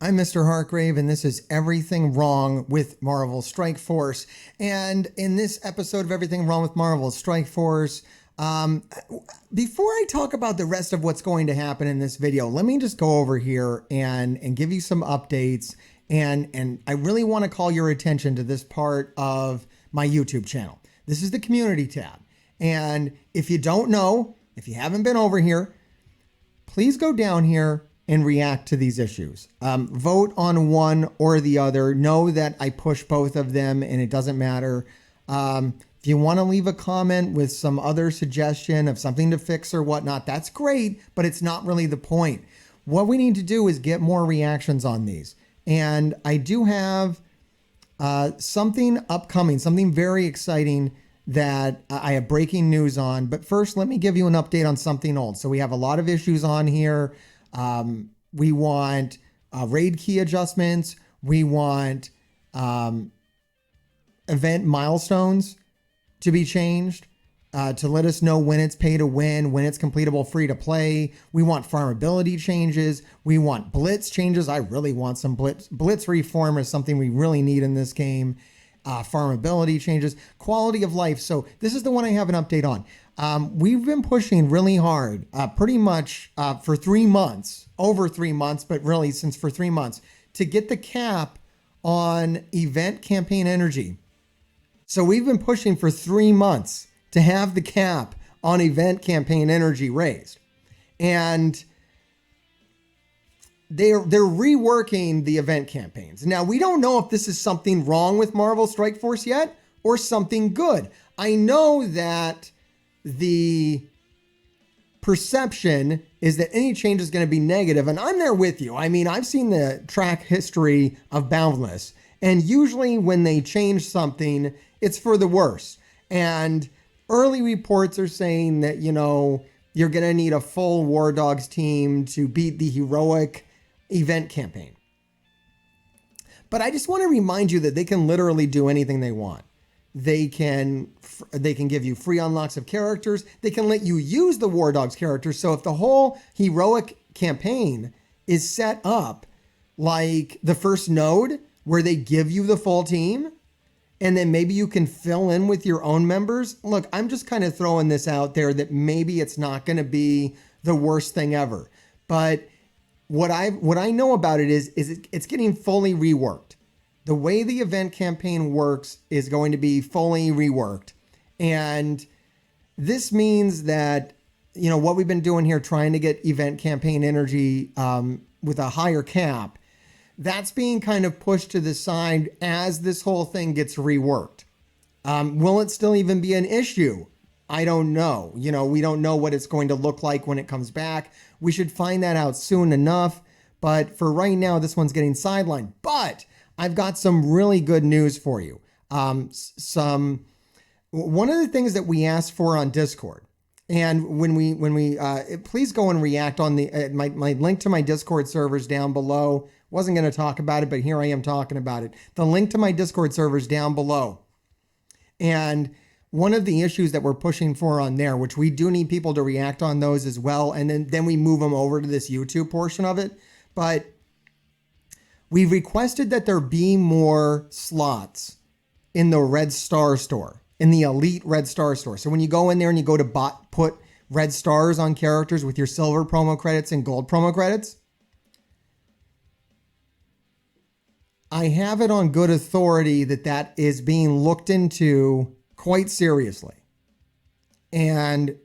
I'm Mr. Hargrave, and this is Everything Wrong with Marvel Strike Force. And in this episode of Everything Wrong with Marvel Strike Force, before I talk about the rest of what's going to happen in this video, let me just go over here and give you some updates. And I really want to call your attention to this part of my YouTube channel. This is the community tab. And if you don't know, if you haven't been over here, please go down here and react to these issues. Vote on one or the other. Know that I push both of them and it doesn't matter. If you want to leave a comment with some other suggestion of something to fix or whatnot, that's great, but it's not really the point. What we need to do is get more reactions on these. And I do have something upcoming, something very exciting that I have breaking news on. But first, let me give you an update on something old. So we have a lot of issues on here. We want raid key adjustments. We want event milestones to be changed to let us know when it's pay to win, when it's completable free to play. We want farmability changes. We want blitz changes. I really want some blitz. Blitz reform is something we really need in this game. Farmability changes, quality of life. So this is the one I have an update on. We've been pushing really hard, pretty much for 3 months, over 3 months, but really since for 3 months, to get the cap on event campaign energy. So we've been pushing for 3 months to have the cap on event campaign energy raised. And they're reworking the event campaigns. Now, we don't know if this is something wrong with Marvel Strike Force yet or something good. I know that the perception is that any change is going to be negative, and I'm there with you. I mean, I've seen the track history of Boundless, and usually when they change something, it's for the worse. And early reports are saying that, you know, you're going to need a full War Dogs team to beat the heroic event campaign. But I just want to remind you that they can literally do anything they want. They can give you free unlocks of characters. They can let you use the War Dogs characters. So if the whole heroic campaign is set up like the first node where they give you the full team and then maybe you can fill in with your own members. Look, I'm just kind of throwing this out there that maybe it's not going to be the worst thing ever. But what I know about it is it's getting fully reworked. The way the event campaign works is going to be fully reworked. And this means that, you know, what we've been doing here, trying to get event campaign energy with a higher cap, that's being kind of pushed to the side as this whole thing gets reworked. Will it still even be an issue? I don't know. You know, we don't know what it's going to look like when it comes back. We should find that out soon enough. But for right now, this one's getting sidelined. But I've got some really good news for you. One of the things that we asked for on Discord, and when we please go and react on the my link to my Discord servers down below. Wasn't going to talk about it, but here I am talking about it. The link to my Discord servers down below. And one of the issues that we're pushing for on there, which we do need people to react on those as well, and then we move them over to this YouTube portion of it. But we requested that there be more slots in the Red Star store, in the Elite Red Star store. So when you go in there and you go to put red stars on characters with your silver promo credits and gold promo credits, I have it on good authority that is being looked into quite seriously. And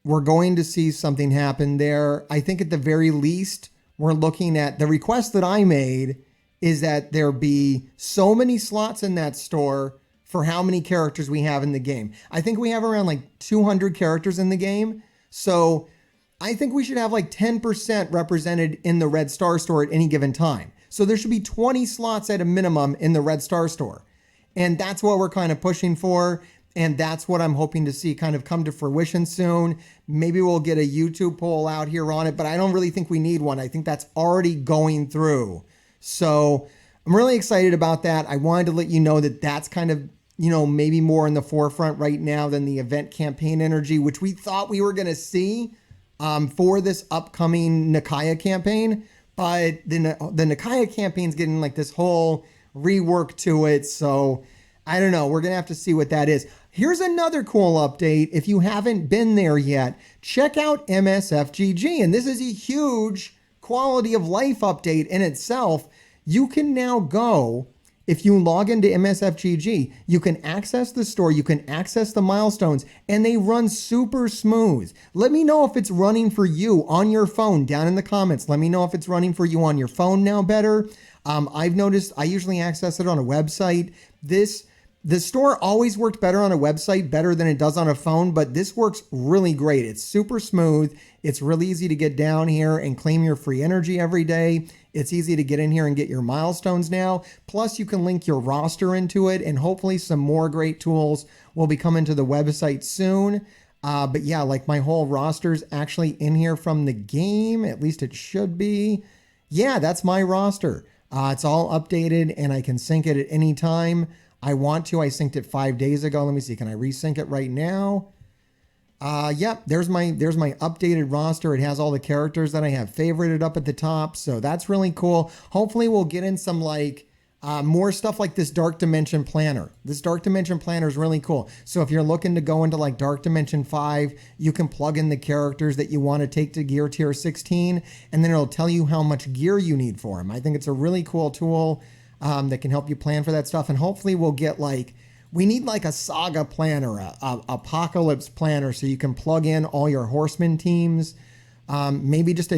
we're going to see something happen there. I think at the very least, we're looking at the request that I made is that there be so many slots in that store for how many characters we have in the game. I think we have around like 200 characters in the game. So I think we should have like 10% represented in the Red Star store at any given time. So there should be 20 slots at a minimum in the Red Star store. And that's what we're kind of pushing for. And that's what I'm hoping to see kind of come to fruition soon. Maybe we'll get a YouTube poll out here on it, but I don't really think we need one. I think that's already going through. So I'm really excited about that. I wanted to let you know that that's kind of, you know, maybe more in the forefront right now than the event campaign energy, which we thought we were going to see for this upcoming Nikaya campaign. but the Nikaya campaign's getting like this whole rework to it. So I don't know. We're going to have to see what that is. Here's another cool update. If you haven't been there yet, check out MSFGG. And this is a huge quality of life update in itself. You can now go, if you log into MSFGG, you can access the store, you can access the milestones, and they run super smooth. Let me know if it's running for you on your phone down in the comments. Let me know if it's running for you on your phone now better. I've noticed I usually access it on a website. The store always worked better on a website, better than it does on a phone, but this works really great. It's super smooth. It's really easy to get down here and claim your free energy every day. It's easy to get in here and get your milestones now. Plus, you can link your roster into it, and hopefully some more great tools will be coming to the website soon. But yeah, like my whole roster's actually in here from the game. At least it should be. Yeah, that's my roster. It's all updated, and I can sync it at any time I want to. I synced it 5 days ago. Let me see. Can I resync it right now? Yep, there's my updated roster. It has all the characters that I have favorited up at the top. So that's really cool. Hopefully we'll get in some like more stuff like this Dark Dimension Planner. This Dark Dimension Planner is really cool. So if you're looking to go into like Dark Dimension 5, you can plug in the characters that you want to take to gear tier 16, and then it'll tell you how much gear you need for them. I think it's a really cool tool that can help you plan for that stuff. And hopefully we'll get like, we need like a saga planner, a apocalypse planner, so you can plug in all your horseman teams. Maybe just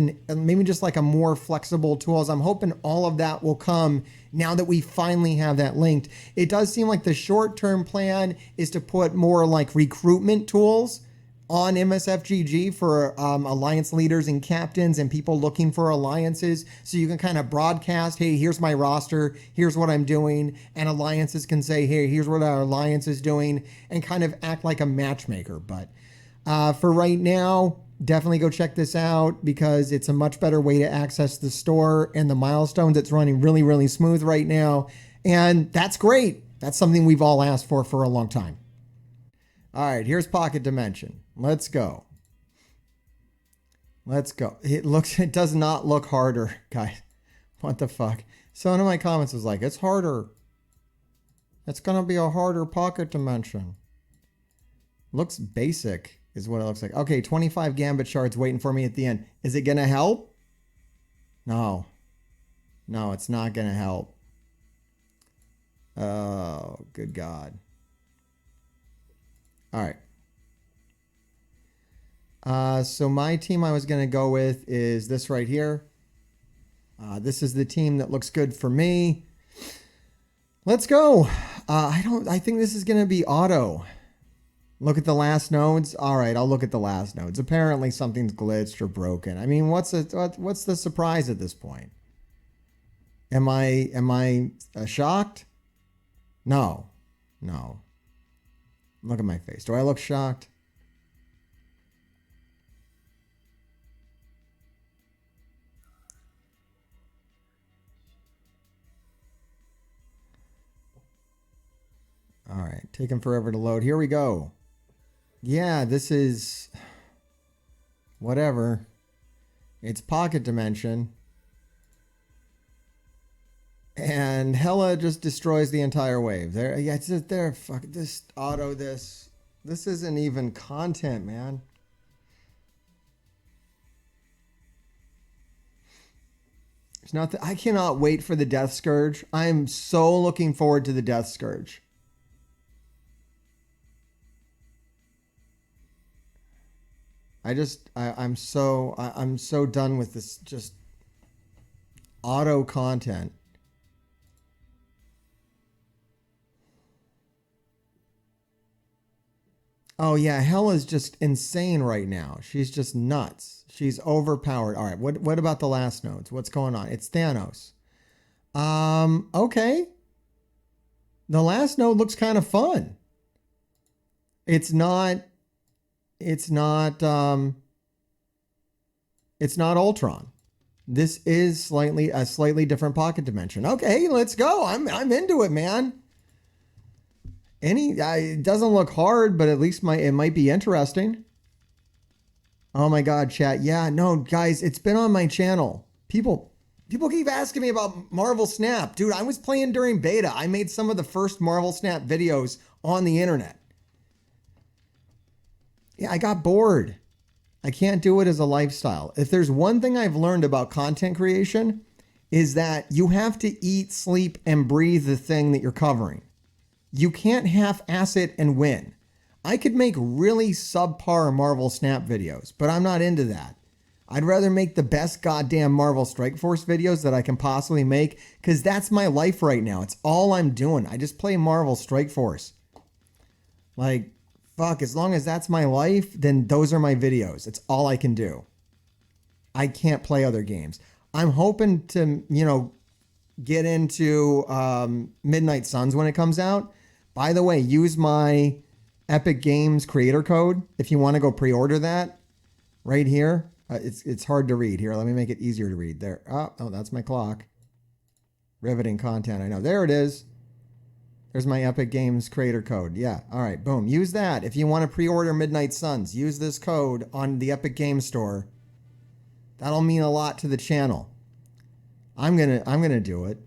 like a more flexible tools. I'm hoping all of that will come now that we finally have that linked. It does seem like the short-term plan is to put more like recruitment tools on MSFGG for alliance leaders and captains and people looking for alliances. So you can kind of broadcast, hey, here's my roster, here's what I'm doing. And alliances can say, hey, here's what our alliance is doing, and kind of act like a matchmaker. But for right now, definitely go check this out because it's a much better way to access the store and the milestones. It's running really, really smooth right now. And that's great. That's something we've all asked for a long time. All right, here's Pocket Dimension. Let's go. Let's go. It does not look harder, guys. What the fuck? So one of my comments was like, it's harder. It's going to be a harder Pocket Dimension. Looks basic is what it looks like. Okay, 25 Gambit shards waiting for me at the end. Is it going to help? No. No, it's not going to help. Oh, good God. All right. So my team I was going to go with is this right here. This is the team that looks good for me. Let's go. I think this is going to be auto. Look at the last nodes. All right, I'll look at the last nodes. Apparently something's glitched or broken. I mean, what's the surprise at this point? Am I shocked? No. No. Look at my face. Do I look shocked? All right, taking forever to load. Here we go. Yeah, this is whatever. It's Pocket Dimension. And Hella just destroys the entire wave. There, yeah, it's just there. Fuck this auto. This isn't even content, man. There's nothing. I cannot wait for the Death Scourge. I am so looking forward to the Death Scourge. I'm so done with this just auto content. Oh yeah, Hella's just insane right now. She's just nuts. She's overpowered. All right, what about the last nodes? What's going on? It's Thanos. Okay. The last node looks kind of fun. It's not Ultron. This is a slightly different Pocket Dimension. Okay, let's go. I'm into it, man. It doesn't look hard, but at least it might be interesting. Oh my God, chat. Yeah, no, guys, it's been on my channel. People People keep asking me about Marvel Snap. Dude, I was playing during beta. I made some of the first Marvel Snap videos on the internet. Yeah, I got bored. I can't do it as a lifestyle. If there's one thing I've learned about content creation, is that you have to eat, sleep, and breathe the thing that you're covering. You can't half-ass it and win. I could make really subpar Marvel Snap videos, but I'm not into that. I'd rather make the best goddamn Marvel Strike Force videos that I can possibly make, because that's my life right now. It's all I'm doing. I just play Marvel Strike Force. Like, fuck, as long as that's my life, then those are my videos. It's all I can do. I can't play other games. I'm hoping to, get into Midnight Suns when it comes out. By the way, use my Epic Games creator code if you want to go pre-order that right here. It's hard to read. Here, let me make it easier to read. There. Oh, that's my clock. Riveting content. I know. There it is. There's my Epic Games creator code. Yeah. All right. Boom. Use that. If you want to pre-order Midnight Suns, use this code on the Epic Games Store. That'll mean a lot to the channel. I'm gonna do it.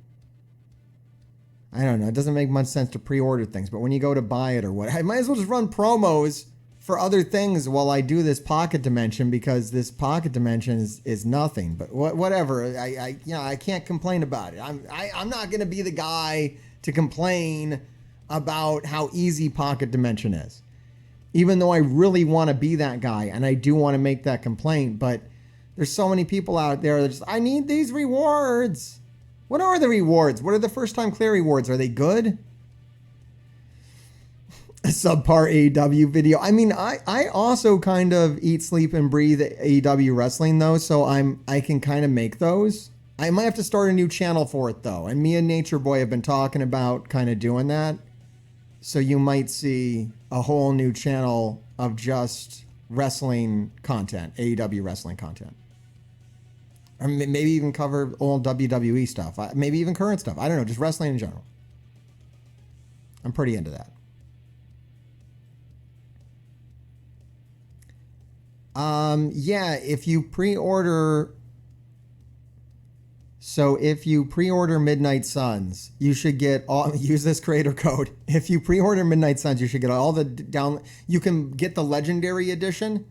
I don't know. It doesn't make much sense to pre-order things, but when you go to buy it or what, I might as well just run promos for other things while I do this pocket dimension, because this pocket dimension is nothing. But whatever. I can't complain about it. I'm not gonna be the guy to complain about how easy pocket dimension is, even though I really want to be that guy and I do want to make that complaint. But there's so many people out there that just, I need these rewards. What are the rewards? What are the first time clear rewards? Are they good? A subpar AEW video. I mean, I also kind of eat, sleep, and breathe AEW wrestling though, so I can kind of make those. I might have to start a new channel for it though, and me and NatureBoy have been talking about kind of doing that. So you might see a whole new channel of just wrestling content, AEW wrestling content. Or maybe even cover old WWE stuff. Maybe even current stuff. I don't know, just wrestling in general. I'm pretty into that. Yeah, if you pre-order... So if you pre-order Midnight Suns, you should get all... Use this creator code. If you pre-order Midnight Suns, you should get all the down... You can get the Legendary Edition.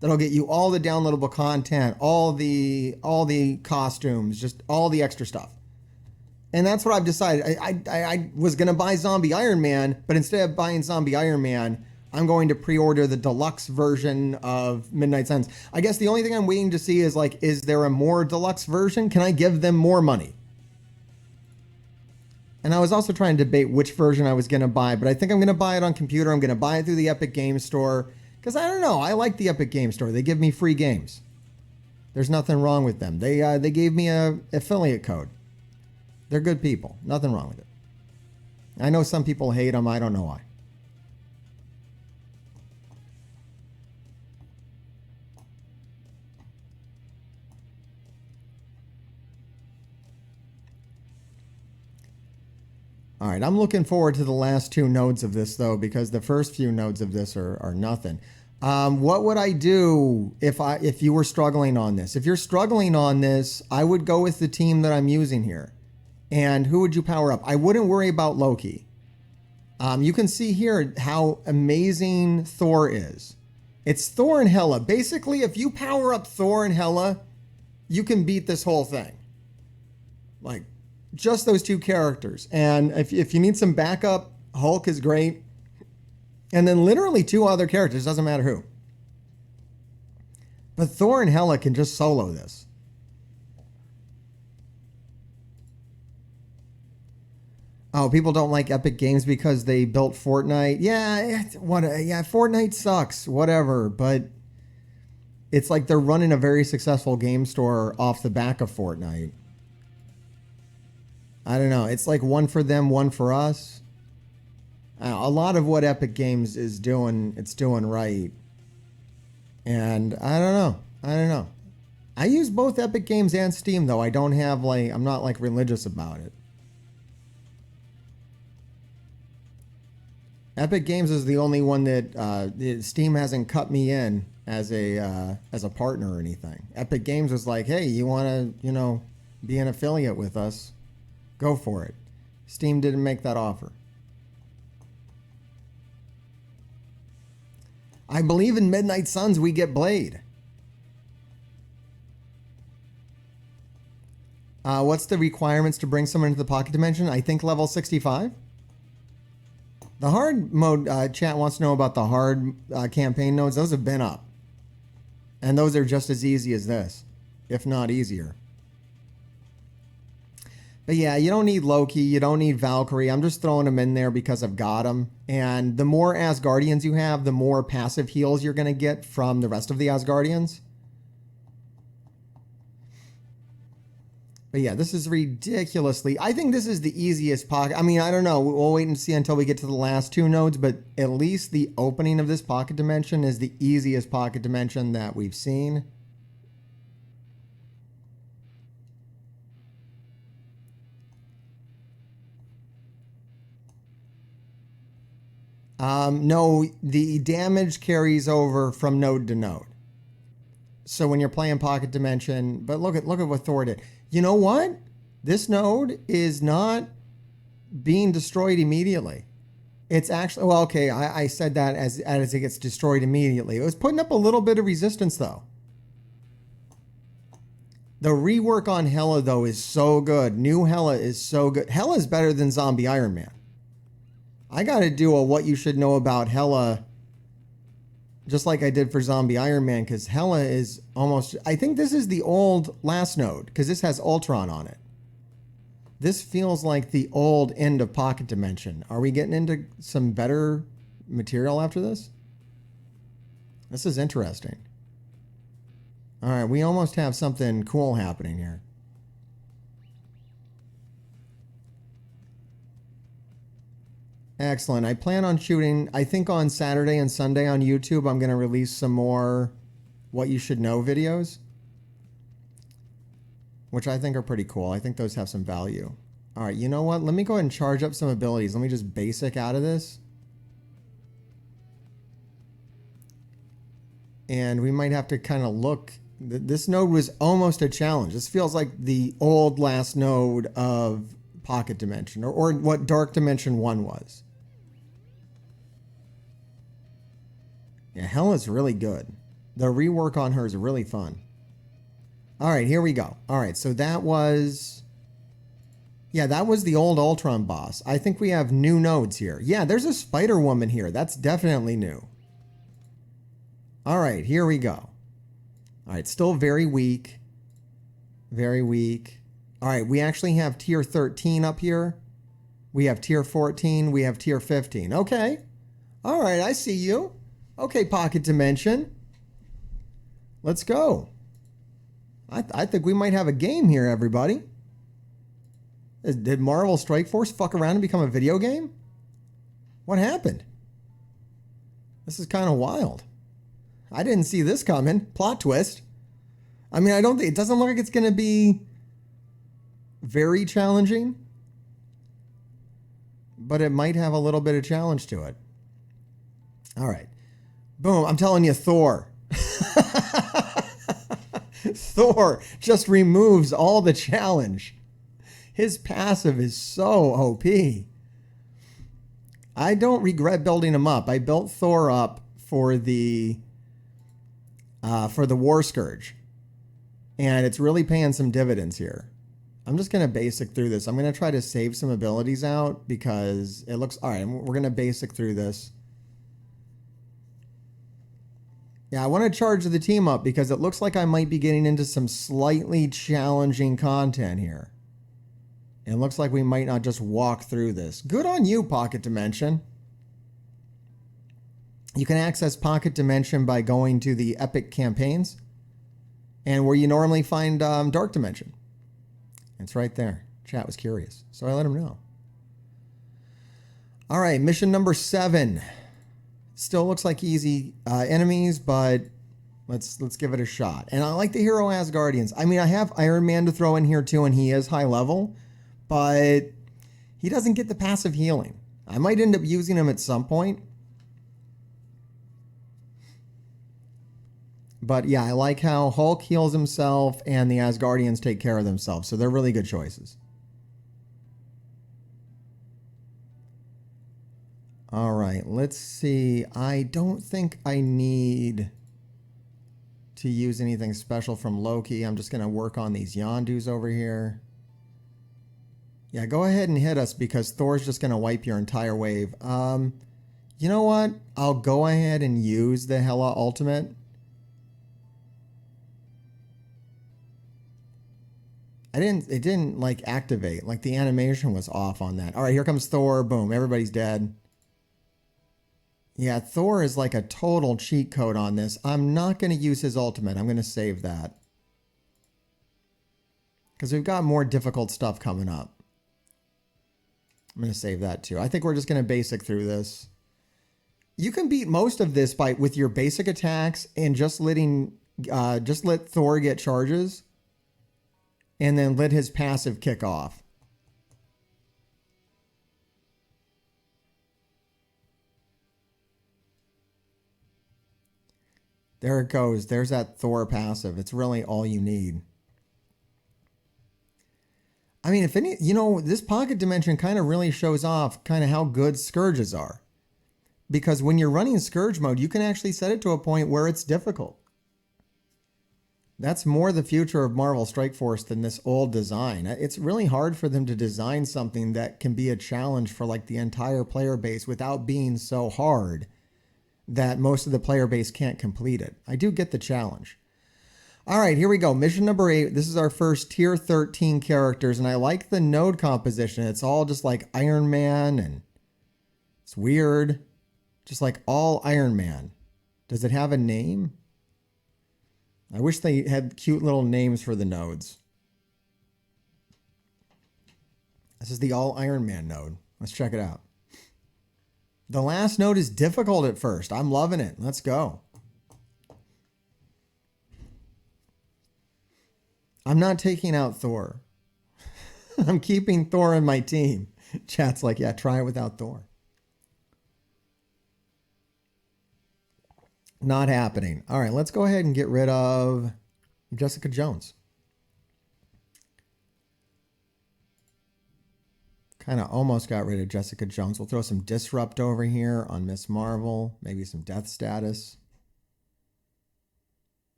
That'll get you all the downloadable content, all the costumes, just all the extra stuff. And that's what I've decided. I was going to buy Zombie Iron Man, but instead of buying Zombie Iron Man, I'm going to pre-order the deluxe version of Midnight Suns. I guess the only thing I'm waiting to see is, like, is there a more deluxe version? Can I give them more money? And I was also trying to debate which version I was going to buy, but I think I'm going to buy it on computer. I'm going to buy it through the Epic Games Store. Because I don't know, I like the Epic Games Store. They give me free games. There's nothing wrong with them. They gave me a affiliate code. They're good people. Nothing wrong with it. I know some people hate them. I don't know why. All right, I'm looking forward to the last two nodes of this, though, because the first few nodes of this are nothing. What would I do if you were struggling on this? If you're struggling on this, I would go with the team that I'm using here. And who would you power up? I wouldn't worry about Loki. You can see here how amazing Thor is. It's Thor and Hela. Basically, if you power up Thor and Hela, you can beat this whole thing. Like, just those two characters. And if you need some backup, Hulk is great. And then literally two other characters, doesn't matter who. But Thor and Hela can just solo this. Oh, people don't like Epic Games because they built Fortnite. Yeah, Fortnite sucks, whatever. But it's like they're running a very successful game store off the back of Fortnite. I don't know. It's like one for them, one for us. A lot of what Epic Games is doing, it's doing right. And I don't know. I use both Epic Games and Steam, though. I'm not like religious about it. Epic Games is the only one that Steam hasn't cut me in as a partner or anything. Epic Games was like, hey, you want to, be an affiliate with us, go for it. Steam didn't make that offer. I believe in Midnight Suns we get Blade. What's the requirements to bring someone into the pocket dimension? I think level 65. The hard mode chat wants to know about the hard campaign nodes. Those have been up. And those are just as easy as this, if not easier. But yeah, you don't need Loki. You don't need Valkyrie. I'm just throwing them in there because I've got them. And the more Asgardians you have, the more passive heals you're going to get from the rest of the Asgardians. But yeah, this is ridiculously... I think this is the easiest pocket... I mean, I don't know. We'll wait and see until we get to the last two nodes. But at least the opening of this pocket dimension is the easiest pocket dimension that we've seen. No, the damage carries over from node to node. So when you're playing pocket dimension... But look at what Thor did. You know what? This node is not being destroyed immediately. It's actually, well, okay, I said that as it gets destroyed immediately. It was putting up a little bit of resistance, though. The rework on Hela, though, is so good. New Hela is so good. Hela is better than Zombie Iron Man. I got to do a what you should know about Hela, just like I did for Zombie Iron Man, because Hela is almost... I think this is the old last node, because this has Ultron on it. This feels like the old end of Pocket Dimension. Are we getting into some better material after this? This is interesting. All right, we almost have something cool happening here. Excellent. I plan on shooting, I think on Saturday and Sunday on YouTube, I'm going to release some more What You Should Know videos, which I think are pretty cool. I think those have some value. All right, you know what? Let me go ahead and charge up some abilities. Let me just basic out of this. And we might have to kind of look. This node was almost a challenge. This feels like the old last node of Pocket Dimension, or what Dark Dimension 1 was. Yeah, Hela's really good. The rework on her is really fun. All right, here we go. All right, so that was... Yeah, that was the old Ultron boss. I think we have new nodes here. Yeah, there's a Spider-Woman here. That's definitely new. All right, here we go. All right, still very weak. Very weak. All right, we actually have tier 13 up here. We have tier 14. We have tier 15. Okay. All right, I see you. Okay, Pocket Dimension. Let's go. I think we might have a game here, everybody. Did Marvel Strike Force fuck around and become a video game? What happened? This is kind of wild. I didn't see this coming. Plot twist. I mean, I don't think... It doesn't look like it's going to be very challenging, but it might have a little bit of challenge to it. All right. Boom. I'm telling you, Thor. Thor just removes all the challenge. His passive is so OP. I don't regret building him up. I built Thor up for the War Scourge, and it's really paying some dividends here. I'm just going to basic through this. I'm going to try to save some abilities out because it looks... All right, we're going to basic through this. Yeah, I want to charge the team up because it looks like I might be getting into some slightly challenging content here. It looks like we might not just walk through this. Good on you, Pocket Dimension. You can access Pocket Dimension by going to the Epic Campaigns and where you normally find Dark Dimension. It's right there. Chat was curious, so I let him know. All right, mission number 7. Still looks like easy enemies, but let's give it a shot. And I like the hero Asgardians. I mean, I have Iron Man to throw in here too, and he is high level, but he doesn't get the passive healing. I might end up using him at some point. But yeah, I like how Hulk heals himself and the Asgardians take care of themselves. So they're really good choices. All right, let's see. I don't think I need to use anything special from Loki. I'm just going to work on these Yondus over here. Yeah, go ahead and hit us because Thor's just going to wipe your entire wave. You know what? I'll go ahead and use the Hela ultimate. It didn't like activate. Like the animation was off on that. All right, here comes Thor. Boom, everybody's dead. Yeah, Thor is like a total cheat code on this. I'm not going to use his ultimate. I'm going to save that. Because we've got more difficult stuff coming up. I'm going to save that too. I think we're just going to basic through this. You can beat most of this with your basic attacks and just let Thor get charges and then let his passive kick off. There it goes. There's that Thor passive. It's really all you need. I mean, if any, this pocket dimension kind of really shows off kind of how good Scourges are. Because when you're running Scourge mode, you can actually set it to a point where it's difficult. That's more the future of Marvel Strike Force than this old design. It's really hard for them to design something that can be a challenge for like the entire player base without being so hard that most of the player base can't complete it. I do get the challenge. All right, here we go. Mission number 8. This is our first tier 13 characters, and I like the node composition. It's all just like Iron Man, and it's weird. Just like all Iron Man. Does it have a name? I wish they had cute little names for the nodes. This is the all Iron Man node. Let's check it out. The last node is difficult at first. I'm loving it. Let's go. I'm not taking out Thor. I'm keeping Thor in my team. Chat's like, yeah, try it without Thor. Not happening. All right, let's go ahead and get rid of Jessica Jones. Kind of almost got rid of Jessica Jones. We'll throw some Disrupt over here on Miss Marvel. Maybe some Death Status.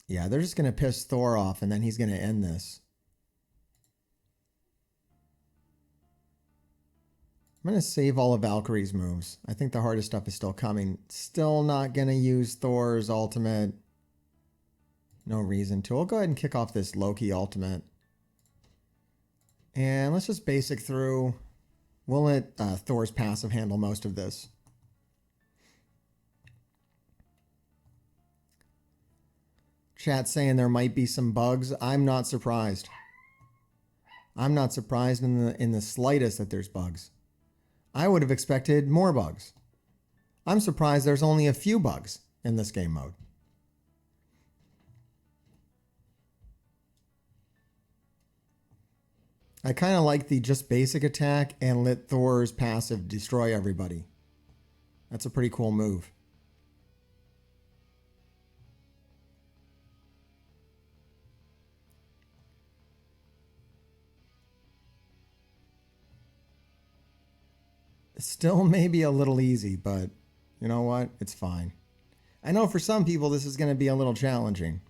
Yeah, they're just going to piss Thor off, and then he's going to end this. I'm going to save all of Valkyrie's moves. I think the hardest stuff is still coming. Still not going to use Thor's ultimate. No reason to. We'll go ahead and kick off this Loki ultimate. And let's just basic through. We'll let Thor's passive handle most of this. Chat saying there might be some bugs. I'm not surprised. I'm not surprised in the slightest that there's bugs. I would have expected more bugs. I'm surprised there's only a few bugs in this game mode. I kind of like the just basic attack and let Thor's passive destroy everybody. That's a pretty cool move. Still maybe a little easy, but you know what? It's fine. I know for some people this is going to be a little challenging.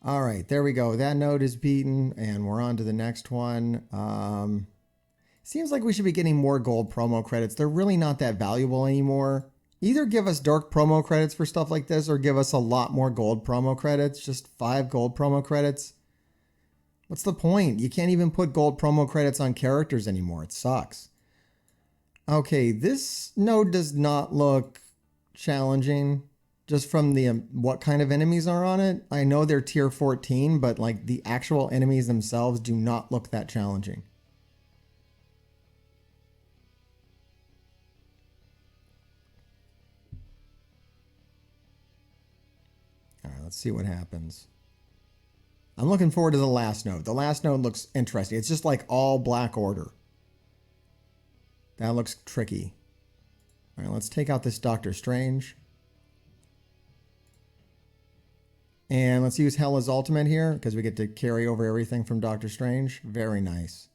All right, there we go. That node is beaten, and we're on to the next one. Seems like we should be getting more gold promo credits. They're really not that valuable anymore. Either give us dark promo credits for stuff like this, or give us a lot more gold promo credits. Just 5 gold promo credits. What's the point? You can't even put gold promo credits on characters anymore. It sucks. Okay, this node does not look challenging just from the what kind of enemies are on it. I know they're tier 14, but like the actual enemies themselves do not look that challenging. All right, let's see what happens. I'm looking forward to the last node. The last node looks interesting. It's just like all Black Order. That looks tricky. All right, let's take out this Doctor Strange. And let's use Hela's ultimate here because we get to carry over everything from Doctor Strange. Very nice.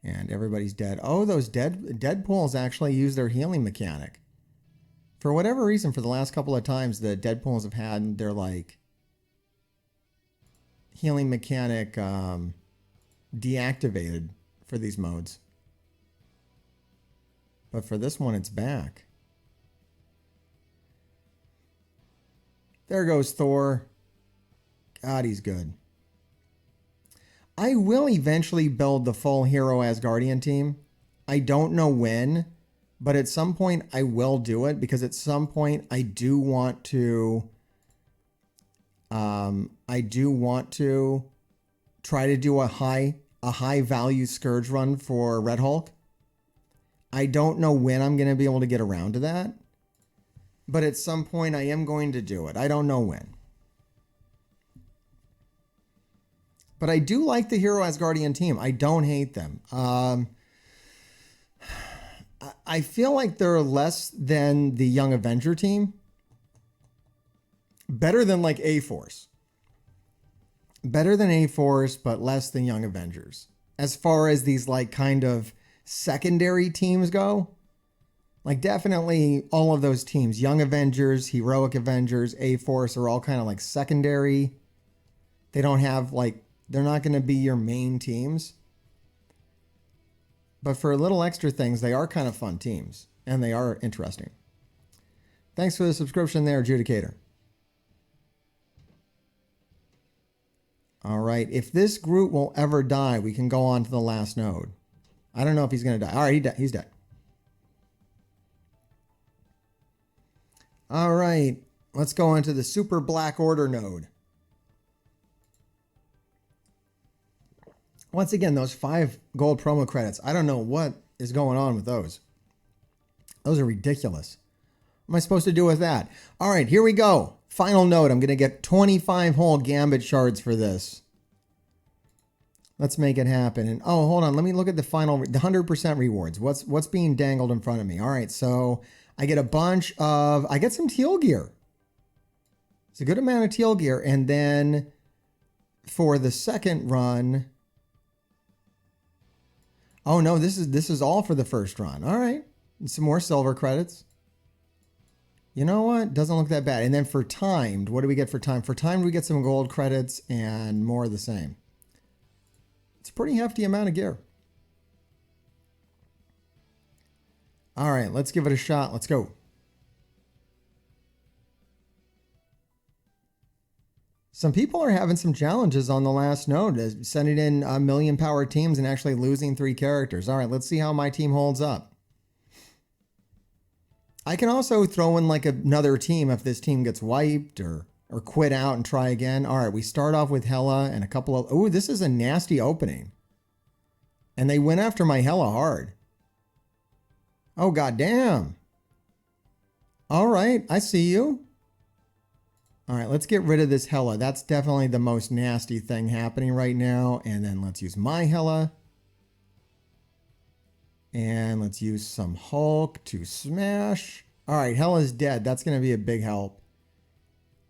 And everybody's dead. Oh, those Deadpools actually use their healing mechanic. For whatever reason, for the last couple of times, the Deadpools have had their, like, healing mechanic deactivated for these modes. But for this one, it's back. There goes Thor. God, he's good. I will eventually build the full Hero Asgardian team. I don't know when, but at some point I will do it because at some point I do want to try to do a high value Scourge run for Red Hulk. I don't know when I'm going to be able to get around to that, but at some point I am going to do it. I don't know when. But I do like the Hero Asgardian team. I don't hate them. I feel like they're less than the Young Avenger team. Better than like A-Force. Better than A-Force, but less than Young Avengers. As far as these like kind of secondary teams go. Like definitely all of those teams. Young Avengers, Heroic Avengers, A-Force are all kind of like secondary. They don't have like... They're not going to be your main teams. But for little extra things, they are kind of fun teams. And they are interesting. Thanks for the subscription there, Adjudicator. All right. If this Groot will ever die, we can go on to the last node. I don't know if he's going to die. All right, he's dead. All right. Let's go into the Super Black Order node. Once again, those 5 gold promo credits. I don't know what is going on with those. Those are ridiculous. What am I supposed to do with that? All right, here we go. Final node. I'm going to get 25 whole Gambit shards for this. Let's make it happen. And oh, hold on. Let me look at the final, the 100% rewards. What's being dangled in front of me? All right, so I get a bunch of, I get some teal gear. It's a good amount of teal gear. And then for the second run... Oh no, this is all for the first run. All right. And some more silver credits. You know what? Doesn't look that bad. And then for timed, what do we get for timed? For timed, we get some gold credits and more of the same. It's a pretty hefty amount of gear. All right, let's give it a shot. Let's go. Some people are having some challenges on the last node, sending in a million power teams and actually losing 3 characters. All right, let's see how my team holds up. I can also throw in like another team if this team gets wiped or quit out and try again. All right, we start off with Hela and a couple of... Oh, this is a nasty opening. And they went after my Hela hard. Oh, goddamn. All right, I see you. All right, let's get rid of this Hela. That's definitely the most nasty thing happening right now. And then let's use my Hela. And let's use some Hulk to smash. All right, Hela's dead. That's going to be a big help.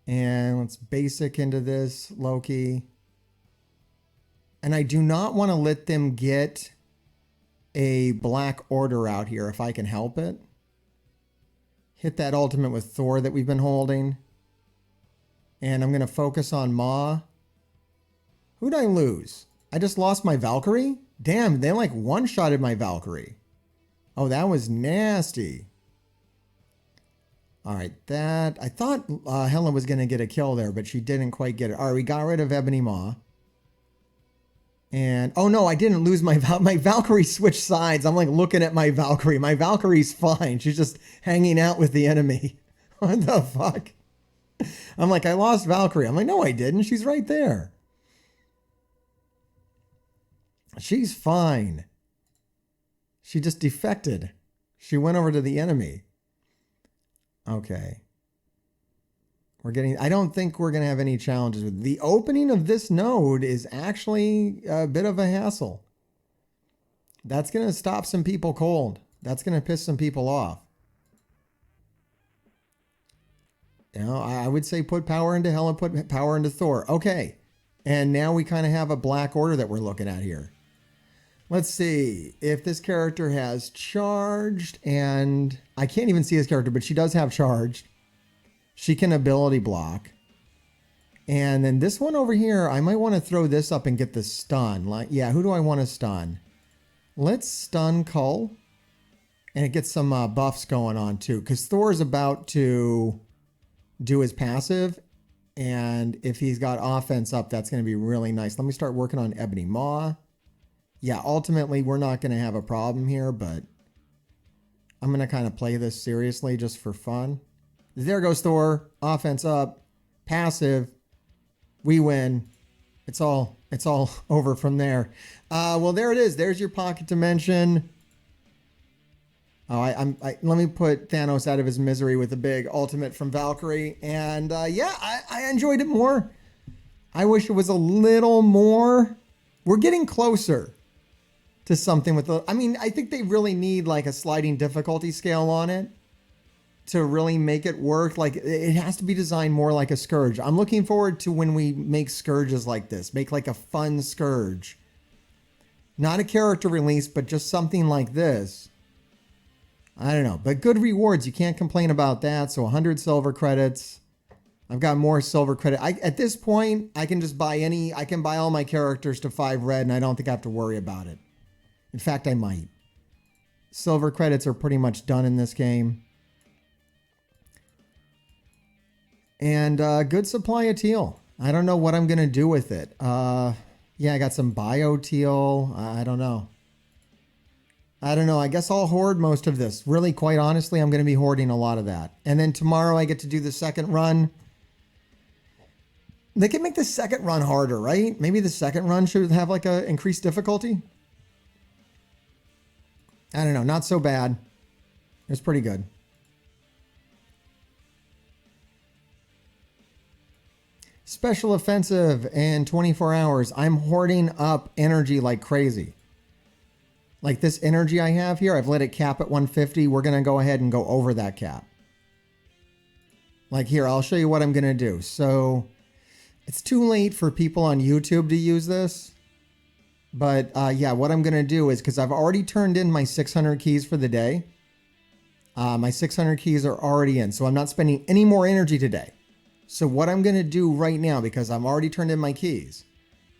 And let's basic into this Loki. And I do not want to let them get a Black Order out here if I can help it. Hit that ultimate with Thor that we've been holding. And I'm going to focus on Ma. Who'd I lose? I just lost my Valkyrie? Damn, they like one-shotted my Valkyrie. Oh, that was nasty. All right, that... I thought Hela was going to get a kill there, but she didn't quite get it. All right, we got rid of Ebony Maw. And... Oh, no, I didn't lose my... My Valkyrie switched sides. I'm like looking at my Valkyrie. My Valkyrie's fine. She's just hanging out with the enemy. What the fuck? I'm like, I lost Valkyrie. I'm like, no, I didn't. She's right there. She's fine. She just defected. She went over to the enemy. Okay. We're getting... I don't think we're going to have any challenges with... The opening of this node is actually a bit of a hassle. That's going to stop some people cold. That's going to piss some people off. You know, I would say put power into Hela, put power into Thor. Okay. And now we kind of have a black order that we're looking at here. Let's see if this character has charged, and I can't even see his character, but she does have charged. She can ability block. And then this one over here, I might want to throw this up and get the stun. Like, yeah, who do I want to stun? Let's stun Cull. And it gets some buffs going on too, because Thor is about to do his passive. And if he's got offense up, that's going to be really nice. Let me start working on Ebony Maw. Yeah, ultimately, we're not going to have a problem here, but I'm going to kind of play this seriously just for fun. There goes Thor. Offense up. Passive. We win. It's all over from there. Well, there it is. There's your pocket dimension. Oh, let me put Thanos out of his misery with a big ultimate from Valkyrie. And yeah, I enjoyed it more. I wish it was a little more. We're getting closer to something with the, I mean, I think they really need like a sliding difficulty scale on it to really make it work. Like it has to be designed more like a Scourge. I'm looking forward to when we make Scourges like this, make like a fun Scourge, not a character release, but just something like this. I don't know, but good rewards. You can't complain about that. So 100 silver credits. I've got more silver credit. At this point, I can just buy I can buy all my characters to 5 red and I don't think I have to worry about it. In fact, I might. Silver credits are pretty much done in this game. And good supply of teal. I don't know what I'm going to do with it. Yeah, I got some bio teal. I don't know. I guess I'll hoard most of this. Really, quite honestly, I'm going to be hoarding a lot of that. And then tomorrow I get to do the second run. They can make the second run harder, right? Maybe the second run should have like a increased difficulty. I don't know. Not so bad. It's pretty good. Special offensive in 24 hours. I'm hoarding up energy like crazy. Like this energy I have here, I've let it cap at 150. We're going to go ahead and go over that cap. Like here, I'll show you what I'm going to do. So it's too late for people on YouTube to use this. But yeah, what I'm going to do is, because I've already turned in my 600 keys for the day. My 600 keys are already in, so I'm not spending any more energy today. So what I'm going to do right now, because I've already turned in my keys,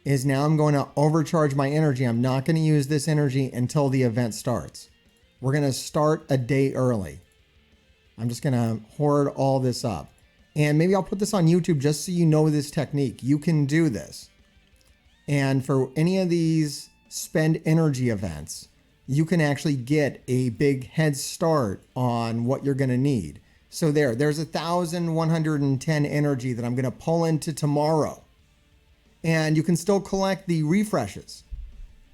is now I'm going to overcharge my energy. I'm not going to use this energy until the event starts. We're going to start a day early. I'm just going to hoard all this up. And maybe I'll put this on YouTube just so you know this technique. You can do this. And for any of these spend energy events, you can actually get a big head start on what you're going to need. So there's 1,110 energy that I'm going to pull into tomorrow. And you can still collect the refreshes.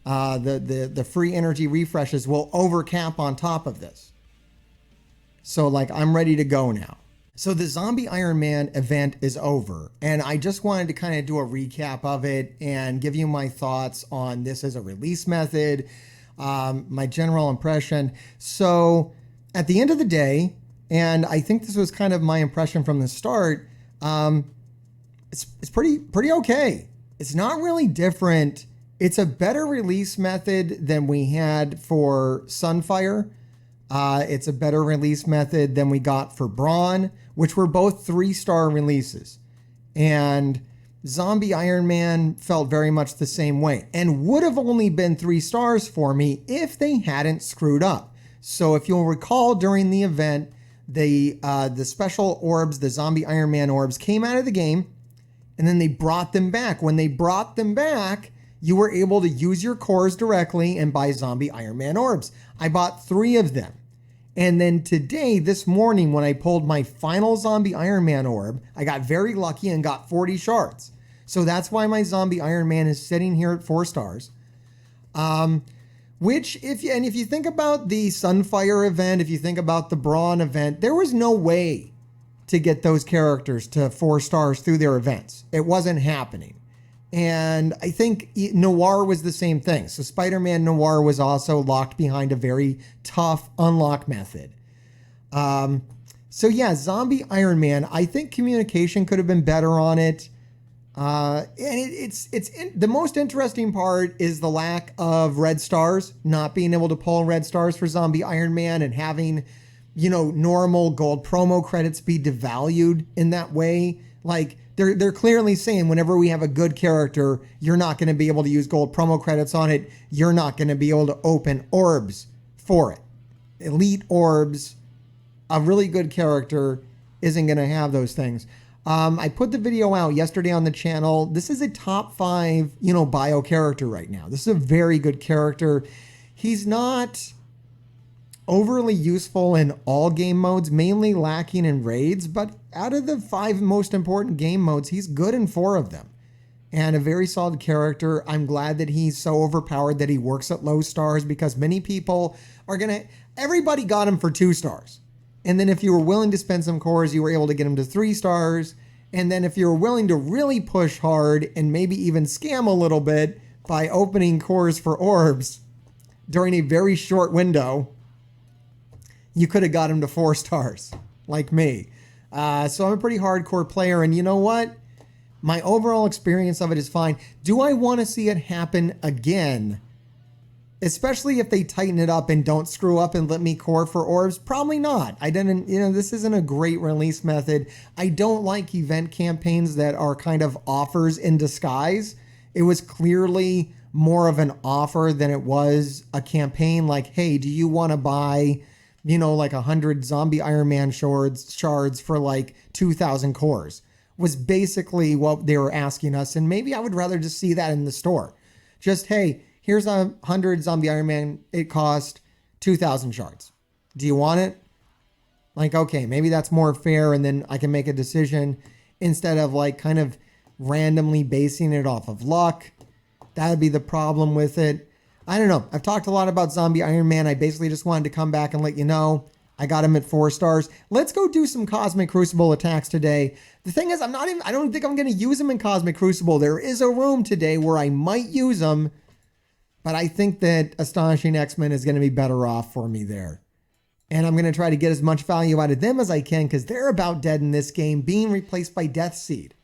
The free energy refreshes will overcap on top of this. So like I'm ready to go now. So the Zombie Iron Man event is over, and I just wanted to kind of do a recap of it and give you my thoughts on this as a release method, my general impression. So at the end of the day, and I think this was kind of my impression from the start, it's pretty okay. It's not really different. It's a better release method than we had for Sunfire. It's a better release method than we got for Brawn, which were both 3-star releases. And Zombie Iron Man felt very much the same way and would have only been 3 stars for me if they hadn't screwed up. So if you'll recall during the event, the special orbs, the Zombie Iron Man orbs came out of the game and then they brought them back. When they brought them back, you were able to use your cores directly and buy Zombie Iron Man orbs. I bought 3 of them. And then today, this morning, when I pulled my final Zombie Iron Man orb, I got very lucky and got 40 shards. So that's why my Zombie Iron Man is sitting here at 4 stars. Which, if you think about the Sunfire event, if you think about the Brawn event, there was no way to get those characters to 4 stars through their events. It wasn't happening. And I think Noir was the same thing. So Spider-Man Noir was also locked behind a very tough unlock method. So yeah, Zombie Iron Man. I think communication could have been better on it. The most interesting part is the lack of red stars, not being able to pull red stars for Zombie Iron Man and having, normal gold promo credits be devalued in that way. Like they're clearly saying whenever we have a good character, you're not going to be able to use gold promo credits on it. You're not going to be able to open orbs for it. Elite orbs, a really good character isn't going to have those things. I put the video out yesterday on the channel. This is a top 5, bio character right now. This is a very good character. He's not overly useful in all game modes, mainly lacking in raids, but out of the 5 most important game modes, he's good in 4 of them. And a very solid character. I'm glad that he's so overpowered that he works at low stars, because many people are everybody got him for 2 stars. And then if you were willing to spend some cores, you were able to get him to 3 stars. And then if you were willing to really push hard and maybe even scam a little bit by opening cores for orbs during a very short window, you could have got him to 4 stars, like me. So I'm a pretty hardcore player. And you know what? My overall experience of it is fine. Do I want to see it happen again? Especially if they tighten it up and don't screw up and let me core for orbs? Probably not. I didn't, this isn't a great release method. I don't like event campaigns that are kind of offers in disguise. It was clearly more of an offer than it was a campaign. Like, hey, do you want to buy, like 100 Zombie Iron Man shards for like 2,000 cores? Was basically what they were asking us. And maybe I would rather just see that in the store. Just, hey, here's 100 Zombie Iron Man. It cost 2,000 shards. Do you want it? Like, okay, maybe that's more fair. And then I can make a decision instead of like kind of randomly basing it off of luck. That would be the problem with it. I don't know. I've talked a lot about Zombie Iron Man. I basically just wanted to come back and let you know I got him at 4 stars. Let's go do some Cosmic Crucible attacks today. The thing is, I don't think I'm going to use him in Cosmic Crucible. There is a room today where I might use him, but I think that Astonishing X-Men is going to be better off for me there. And I'm going to try to get as much value out of them as I can, because they're about dead in this game, being replaced by Death Seed.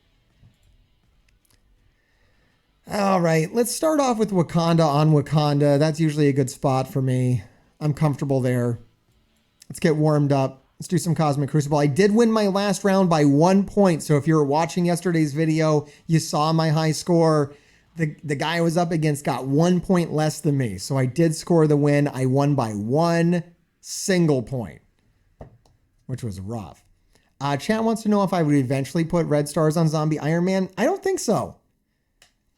All right, let's start off with Wakanda on Wakanda. That's usually a good spot for me. I'm comfortable there. Let's get warmed up. Let's do some Cosmic Crucible. I did win my last round by 1 point. So if you were watching yesterday's video, you saw my high score. The guy I was up against got 1 point less than me. So I did score the win. I won by 1 single point, which was rough. Chat wants to know if I would eventually put red stars on Zombie Iron Man. I don't think so.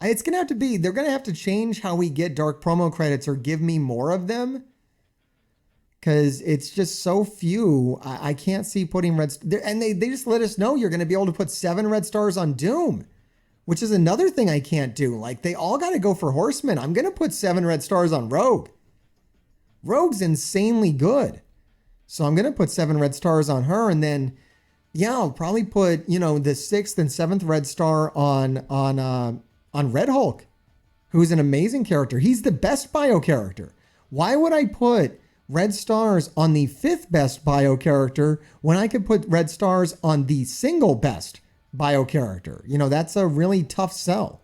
It's going to have to be, they're going to have to change how we get dark promo credits or give me more of them. Because it's just so few. I can't see putting red stars. And they just let us know you're going to be able to put 7 red stars on Doom, which is another thing I can't do. Like, they all got to go for Horseman. I'm going to put 7 red stars on Rogue. Rogue's insanely good. So I'm going to put 7 red stars on her. And then, yeah, I'll probably put, the 6th and 7th red star on Red Hulk, who's an amazing character. He's the best bio character. Why would I put red stars on the 5th best bio character when I could put red stars on the single best bio character? That's a really tough sell.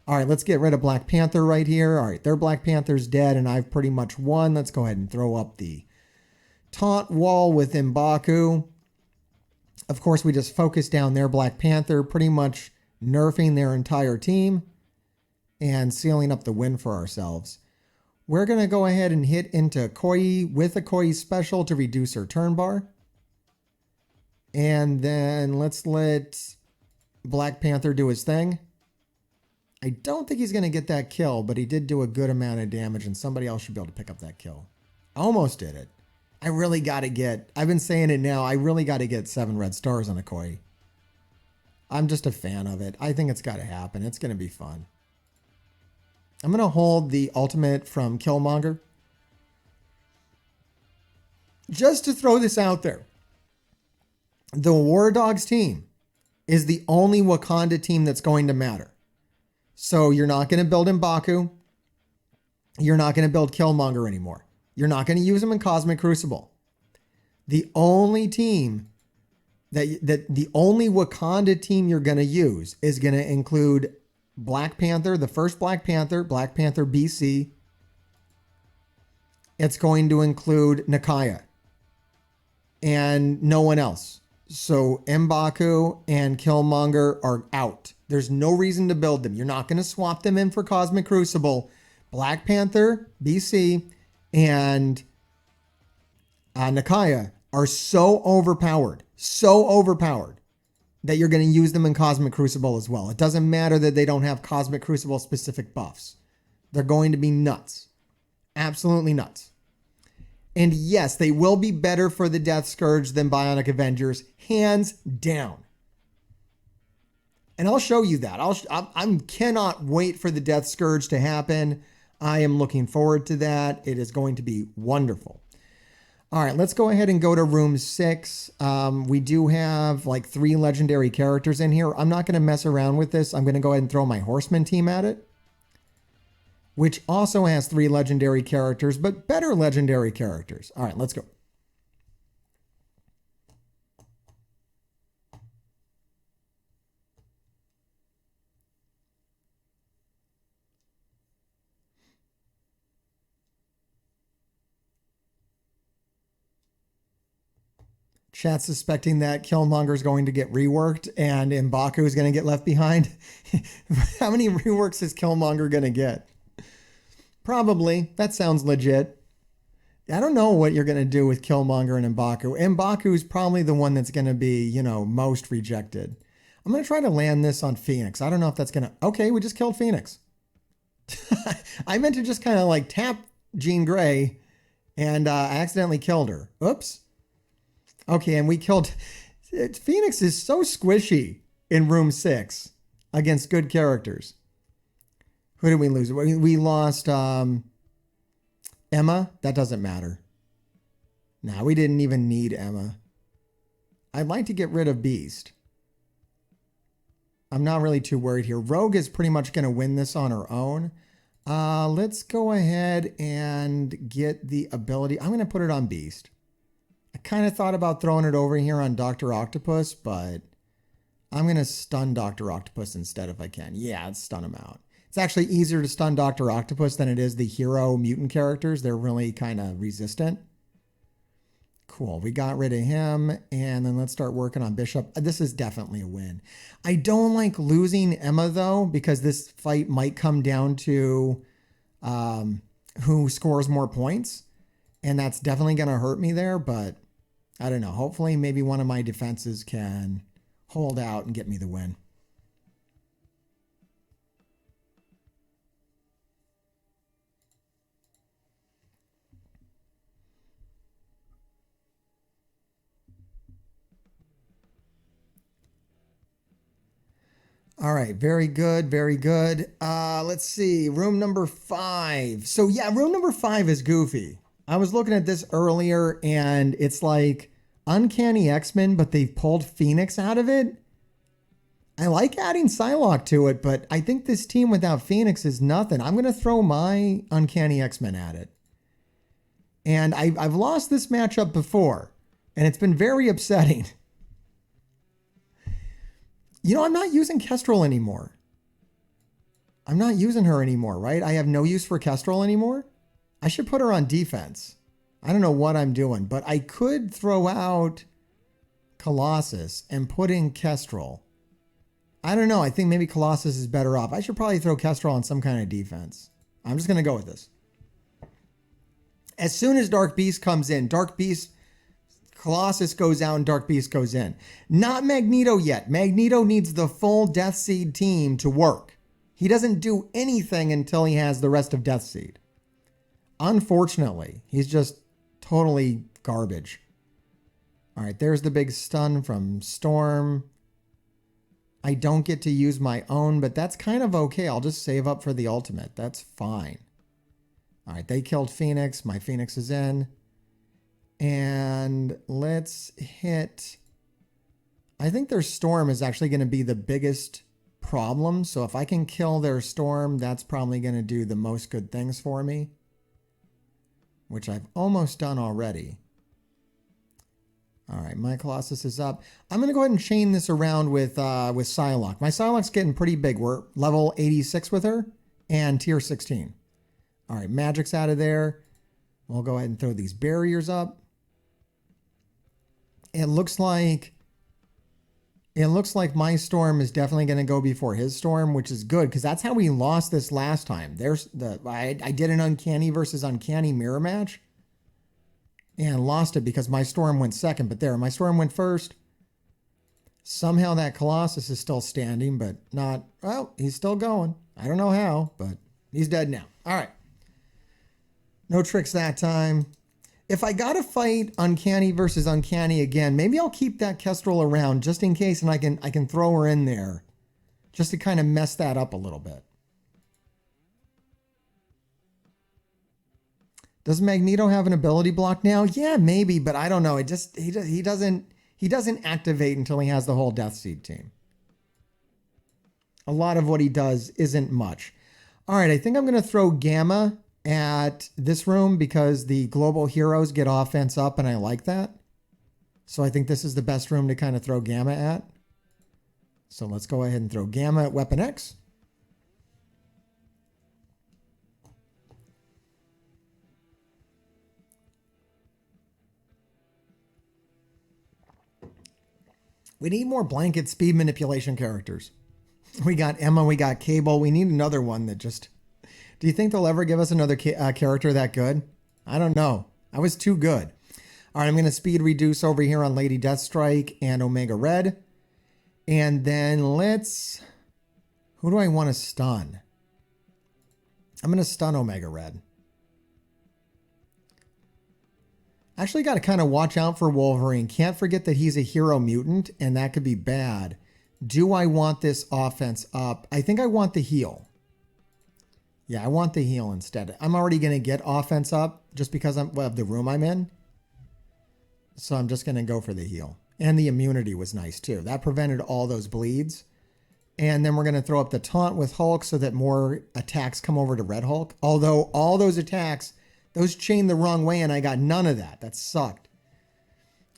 All right, let's get rid of Black Panther right here. All right, their Black Panther's dead and I've pretty much won. Let's go ahead and throw up the taunt wall with M'Baku. Of course, we just focused down their Black Panther, pretty much nerfing their entire team and sealing up the win for ourselves. We're going to go ahead and hit into Koi with a Koi special to reduce her turn bar. And then let's let Black Panther do his thing. I don't think he's going to get that kill, but he did do a good amount of damage and somebody else should be able to pick up that kill. Almost did it. I really got to get, I've been saying it now, I really got to get 7 red stars on a Koi. I'm just a fan of it. I think it's got to happen. It's going to be fun. I'm going to hold the ultimate from Killmonger. Just to throw this out there. The War Dogs team is the only Wakanda team that's going to matter. So you're not going to build M'Baku. You're not going to build Killmonger anymore. You're not going to use him in Cosmic Crucible. The only team that the only Wakanda team you're going to use is going to include Black Panther, the first Black Panther BC. It's going to include Nakia and no one else. So M'Baku and Killmonger are out. There's no reason to build them. You're not going to swap them in for Cosmic Crucible. Black Panther, BC, and Nakia are so overpowered that you're going to use them in Cosmic Crucible as well. It doesn't matter that they don't have Cosmic Crucible specific buffs. They're going to be nuts. Absolutely nuts. And yes, they will be better for the Death Scourge than Bionic Avengers, hands down. And I'll show you that. I cannot wait for the Death Scourge to happen. I am looking forward to that. It is going to be wonderful. All right, let's go ahead and go to room 6. We do have like 3 legendary characters in here. I'm not going to mess around with this. I'm going to go ahead and throw my Horseman team at it, which also has 3 legendary characters, but better legendary characters. All right, let's go. Chat suspecting that Killmonger is going to get reworked and M'Baku is going to get left behind. How many reworks is Killmonger going to get? Probably. That sounds legit. I don't know what you're going to do with Killmonger and M'Baku. M'Baku is probably the one that's going to be, most rejected. I'm going to try to land this on Phoenix. I don't know if that's going to... Okay, we just killed Phoenix. I meant to just kind of like tap Jean Grey and I accidentally killed her. Oops. Okay, and we killed... Phoenix is so squishy in room 6 against good characters. Who did we lose? We lost Emma. That doesn't matter. Nah, we didn't even need Emma. I'd like to get rid of Beast. I'm not really too worried here. Rogue is pretty much going to win this on her own. Let's go ahead and get the ability. I'm going to put it on Beast. I kind of thought about throwing it over here on Dr. Octopus, but I'm going to stun Dr. Octopus instead if I can. Yeah, let's stun him out. It's actually easier to stun Dr. Octopus than it is the hero mutant characters. They're really kind of resistant. Cool. We got rid of him. And then let's start working on Bishop. This is definitely a win. I don't like losing Emma, though, because this fight might come down to who scores more points. And that's definitely going to hurt me there. But I don't know. Hopefully, maybe one of my defenses can hold out and get me the win. All right, very good, very good. Let's see, room number 5. So yeah, room number 5 is goofy. I was looking at this earlier and it's like Uncanny X-Men, but they've pulled Phoenix out of it. I like adding Psylocke to it, but I think this team without Phoenix is nothing. I'm going to throw my Uncanny X-Men at it. And I've lost this matchup before, and it's been very upsetting. I'm not using Kestrel anymore. I'm not using her anymore, right? I have no use for Kestrel anymore. I should put her on defense. I don't know what I'm doing, but I could throw out Colossus and put in Kestrel. I don't know. I think maybe Colossus is better off. I should probably throw Kestrel on some kind of defense. I'm just going to go with this. As soon as Dark Beast comes in, Colossus goes out and Dark Beast goes in. Not Magneto yet. Magneto needs the full Death Seed team to work. He doesn't do anything until he has the rest of Death Seed. Unfortunately, he's just totally garbage. All right, there's the big stun from Storm. I don't get to use my own, but that's kind of okay. I'll just save up for the ultimate. That's fine. All right, they killed Phoenix. My Phoenix is in. And let's hit... I think their Storm is actually going to be the biggest problem. So if I can kill their Storm, that's probably going to do the most good things for me, which I've almost done already. All right, my Colossus is up. I'm going to go ahead and chain this around with Psylocke. My Psylocke's getting pretty big. We're level 86 with her and tier 16. All right, Magic's out of there. We'll go ahead and throw these barriers up. It looks like my storm is definitely going to go before his storm, which is good because that's how we lost this last time. I did an uncanny versus uncanny mirror match and lost it because my storm went second, but my storm went first. Somehow that Colossus is still standing, but not, well, he's still going. I don't know how, but he's dead now. All right. No tricks that time. If I got to fight uncanny versus uncanny again, maybe I'll keep that Kestrel around just in case, and I can throw her in there just to kind of mess that up a little bit. Does Magneto have an ability block now? Yeah, maybe, but I don't know. He doesn't activate until he has the whole Death Seed team. A lot of what he does isn't much. All right, I think I'm going to throw Gamma at this room because the global heroes get offense up, and I like that. So I think this is the best room to kind of throw Gamma at. So let's go ahead and throw Gamma at Weapon X. We need more blanket speed manipulation characters. We got Emma, we got Cable. We need another one that just... Do you think they'll ever give us another character that good? I don't know. I was too good. All right, I'm going to speed reduce over here on Lady Deathstrike and Omega Red. And then who do I want to stun? I'm going to stun Omega Red. Actually got to kind of watch out for Wolverine. Can't forget that he's a hero mutant, and that could be bad. Do I want this offense up? I think I want the heal. Yeah, I want the heal instead. I'm already going to get offense up just because of the room I'm in. So I'm just going to go for the heal. And the immunity was nice too. That prevented all those bleeds. And then we're going to throw up the taunt with Hulk so that more attacks come over to Red Hulk. Although all those attacks, those chained the wrong way and I got none of that. That sucked.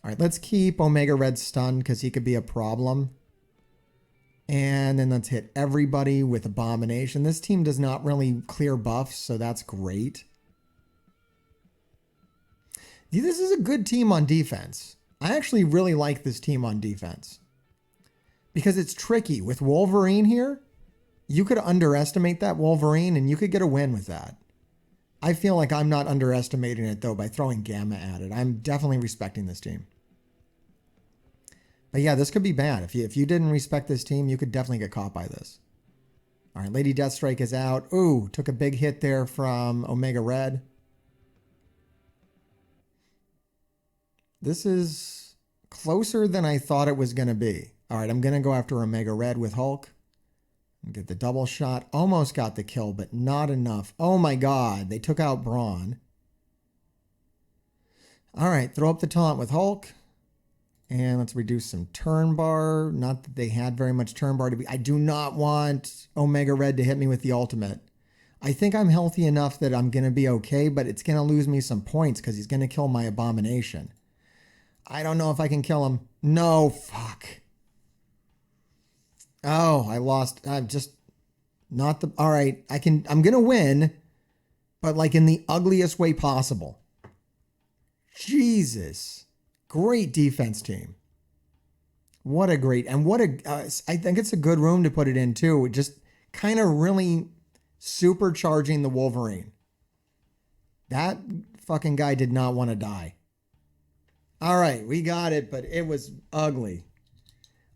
All right, let's keep Omega Red stunned because he could be a problem. And then let's hit everybody with Abomination. This team does not really clear buffs, so that's great. This is a good team on defense. I actually really like this team on defense. Because it's tricky. With Wolverine here, you could underestimate that Wolverine and you could get a win with that. I feel like I'm not underestimating it, though, by throwing Gamma at it. I'm definitely respecting this team. But yeah, this could be bad. If you didn't respect this team, you could definitely get caught by this. All right, Lady Deathstrike is out. Ooh, took a big hit there from Omega Red. This is closer than I thought it was going to be. All right, I'm going to go after Omega Red with Hulk. Get the double shot. Almost got the kill, but not enough. Oh my God, they took out Brawn. All right, throw up the taunt with Hulk. And let's reduce some turn bar. Not that they had very much turn bar to be. I do not want Omega Red to hit me with the ultimate. I think I'm healthy enough that I'm going to be okay, but it's going to lose me some points because he's going to kill my Abomination. I don't know if I can kill him. No, fuck. Oh, I lost. I'm just not the... All right, I'm going to win, but like in the ugliest way possible. Jesus. Great defense team. What a great... And what a... I think it's a good room to put it in, too. Just kind of really supercharging the Wolverine. That fucking guy did not want to die. All right, we got it, but it was ugly.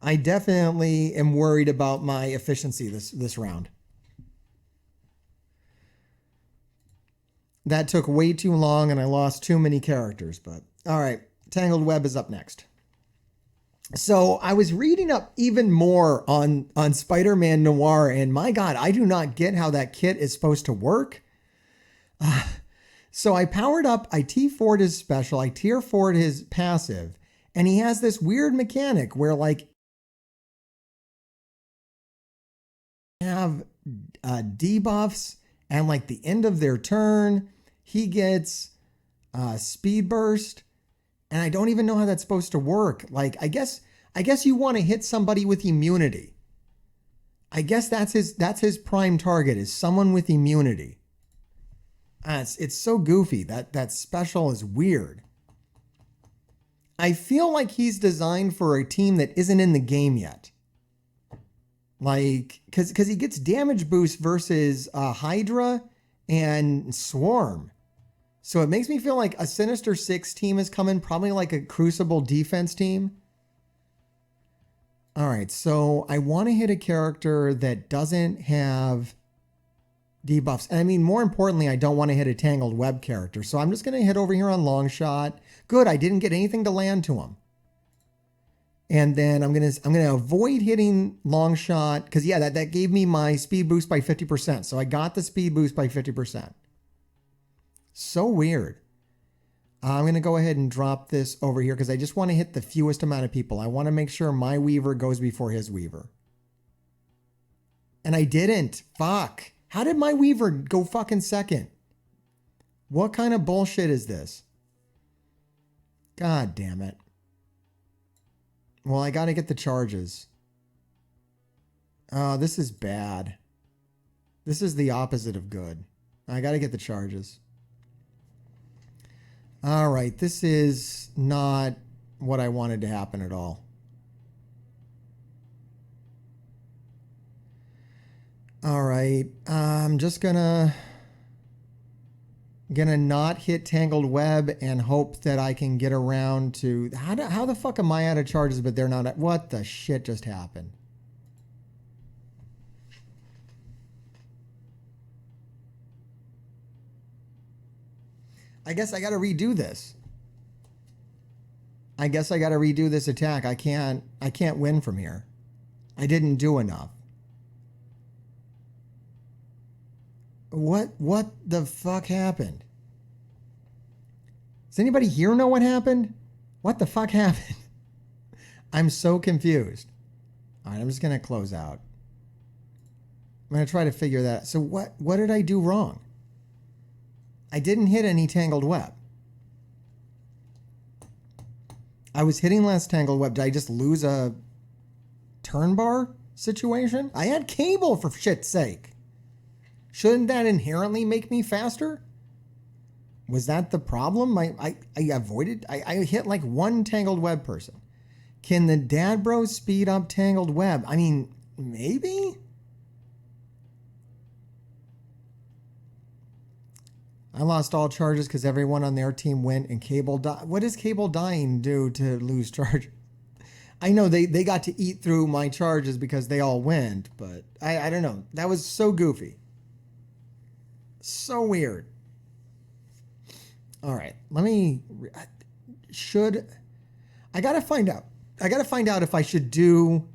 I definitely am worried about my efficiency this round. That took way too long and I lost too many characters, but all right, Tangled Web is up next. So I was reading up even more on Spider-Man Noir, and my God, I do not get how that kit is supposed to work. So I powered up, I T4'd his special, I tier 4'd his passive, and he has this weird mechanic where like have debuffs and like the end of their turn, he gets speed burst, And I don't even know how that's supposed to work. Like, I guess you want to hit somebody with immunity. I guess that's his prime target, is someone with immunity. It's so goofy. That special is weird. I feel like he's designed for a team that isn't in the game yet. Like, because he gets damage boost versus Hydra and Swarm. So it makes me feel like a Sinister Six team is coming, probably like a Crucible defense team. All right, so I want to hit a character that doesn't have debuffs. And I mean, more importantly, I don't want to hit a Tangled Web character. So I'm just going to hit over here on Longshot. Good, I didn't get anything to land to him. And then I'm gonna avoid hitting Longshot because yeah, that gave me my speed boost by 50%. So I got the speed boost by 50%. So weird. I'm gonna go ahead and drop this over here because I just want to hit the fewest amount of people. I want to make sure my Weaver goes before his Weaver. And I didn't. Fuck. How did my Weaver go fucking second? What kind of bullshit is this? God damn it. Well, I got to get the charges. Oh, this is bad. This is the opposite of good. I got to get the charges. All right. This is not what I wanted to happen at all. All right. I'm just gonna not hit Tangled Web and hope that I can get around to how the fuck am I out of charges but they're not? What the shit just happened? I guess I got to redo this. I guess I got to redo this attack. I can't win from here. I didn't do enough. What the fuck happened? Does anybody here know what happened? What the fuck happened? I'm so confused. All right, I'm just going to close out. I'm going to try to figure that out. So what did I do wrong? I didn't hit any Tangled Web. I was hitting less Tangled Web. Did I just lose a turn bar situation? I had Cable, for shit's sake. Shouldn't that inherently make me faster? Was that the problem? I avoided. I hit like one Tangled Web person. Can the Dad Bros speed up Tangled Web? I mean, maybe? I lost all charges because everyone on their team went and Cable died. What does Cable dying do to lose charge? I know they got to eat through my charges because they all went, but I don't know. That was so goofy. So weird. All right, let me, I gotta find out. I gotta find out if I should do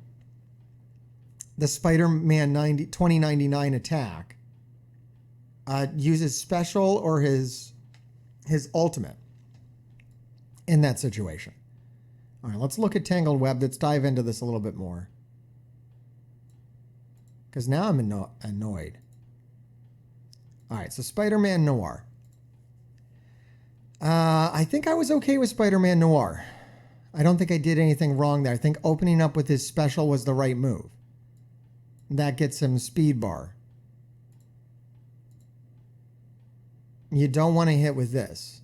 the Spider-Man 2099 attack. Use his special or his ultimate in that situation. All right, let's look at Tangled Web. Let's dive into this a little bit more. Because now I'm annoyed. All right, so Spider-Man Noir. I think I was okay with Spider-Man Noir. I don't think I did anything wrong there. I think opening up with his special was the right move. That gets him speed bar. You don't want to hit with this.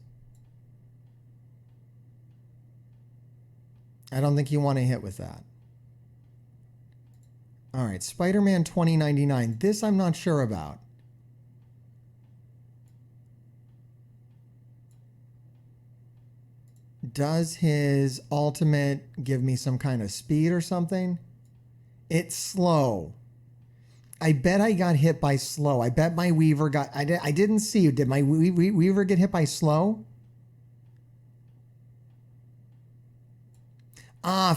I don't think you want to hit with that. All right, Spider-Man 2099. This I'm not sure about. Does his ultimate give me some kind of speed or something? It's slow. I bet I got hit by slow. I bet my Weaver got... I didn't see. Did my Weaver get hit by slow?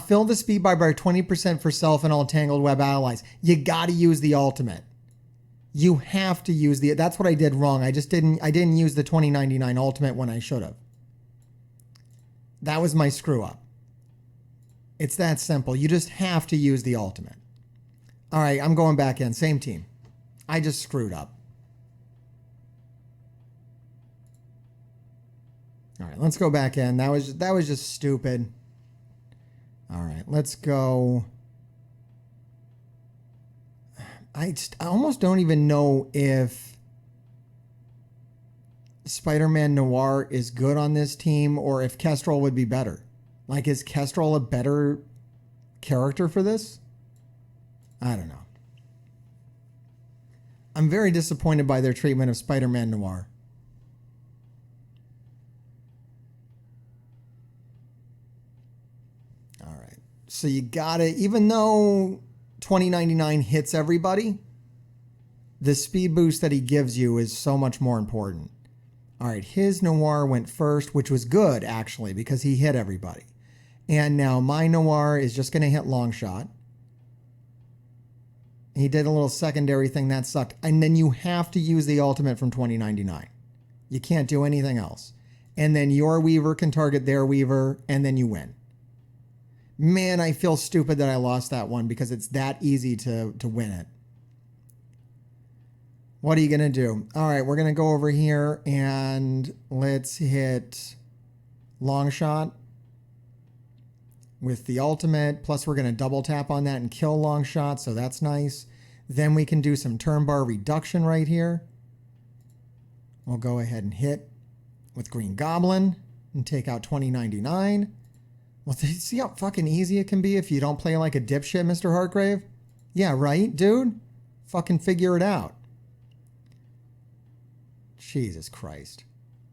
Fill the speed bar by 20% for self and all Tangled Web allies. You got to use the ultimate. You have to use the... That's what I did wrong. I didn't use the 2099 ultimate when I should have. That was my screw up. It's that simple. You just have to use the ultimate. All right, I'm going back in. Same team. I just screwed up. All right, let's go back in. That was just stupid. All right, let's go. I almost don't even know if Spider-Man Noir is good on this team or if Kestrel would be better. Like, is Kestrel a better character for this? I don't know. I'm very disappointed by their treatment of Spider-Man Noir. All right. So you gotta, even though 2099 hits everybody, the speed boost that he gives you is so much more important. All right, his Noir went first, which was good, actually, because he hit everybody. And now my Noir is just going to hit long shot. He did a little secondary thing that sucked. And then you have to use the ultimate from 2099. You can't do anything else. And then your Weaver can target their Weaver, and then you win. Man, I feel stupid that I lost that one because it's that easy to win it. What are you going to do? All right, we're going to go over here and let's hit long shot with the ultimate. Plus, we're going to double tap on that and kill long shot, so that's nice. Then we can do some turn bar reduction right here. We'll go ahead and hit with Green Goblin and take out 2099. Well, see how fucking easy it can be if you don't play like a dipshit, Mr. Hartgrave? Yeah, right, dude? Fucking figure it out. Jesus Christ.